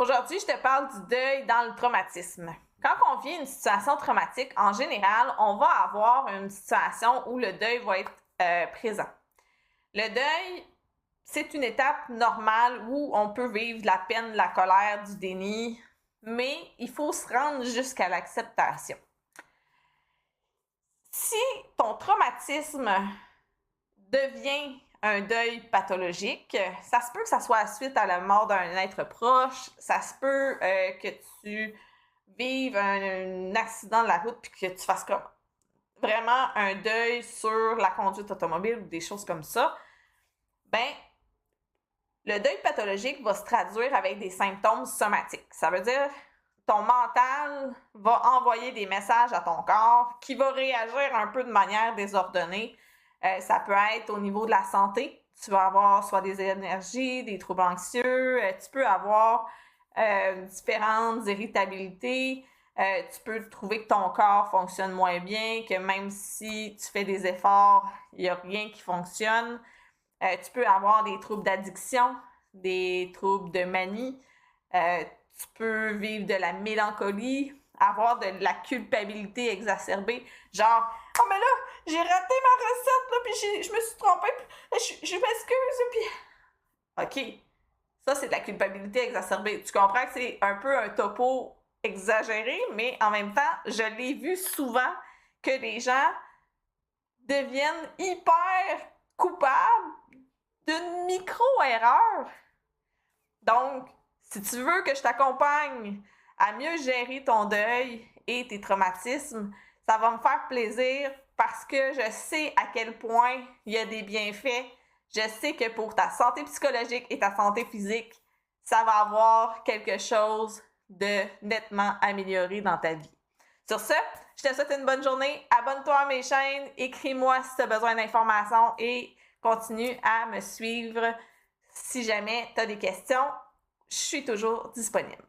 Aujourd'hui, je te parle du deuil dans le traumatisme. Quand on vit une situation traumatique, en général, on va avoir une situation où le deuil va être présent. Le deuil, c'est une étape normale où on peut vivre de la peine, de la colère, du déni, mais il faut se rendre jusqu'à l'acceptation. Si ton traumatisme devient un deuil pathologique, ça se peut que ça soit suite à la mort d'un être proche, ça se peut que tu vives un accident de la route puis que tu fasses comme vraiment un deuil sur la conduite automobile ou des choses comme ça. Ben, le deuil pathologique va se traduire avec des symptômes somatiques. Ça veut dire ton mental va envoyer des messages à ton corps qui va réagir un peu de manière désordonnée. Ça peut être au niveau de la santé. Tu vas avoir soit des énergies, des troubles anxieux. Tu peux avoir différentes irritabilités. Tu peux trouver que ton corps fonctionne moins bien, que même si tu fais des efforts, il n'y a rien qui fonctionne. Tu peux avoir des troubles d'addiction, des troubles de manie. Tu peux vivre de la mélancolie, avoir de la culpabilité exacerbée. Genre, oh mais là, j'ai raté ma recette, là, puis je me suis trompée, puis je m'excuse, puis... OK, ça c'est de la culpabilité exacerbée. Tu comprends que c'est un peu un topo exagéré, mais en même temps, je l'ai vu souvent que les gens deviennent hyper coupables d'une micro-erreur. Donc, si tu veux que je t'accompagne à mieux gérer ton deuil et tes traumatismes, ça va me faire plaisir parce que je sais à quel point il y a des bienfaits. Je sais que pour ta santé psychologique et ta santé physique, ça va avoir quelque chose de nettement amélioré dans ta vie. Sur ce, je te souhaite une bonne journée. Abonne-toi à mes chaînes, écris-moi si tu as besoin d'informations et continue à me suivre si jamais tu as des questions. Je suis toujours disponible.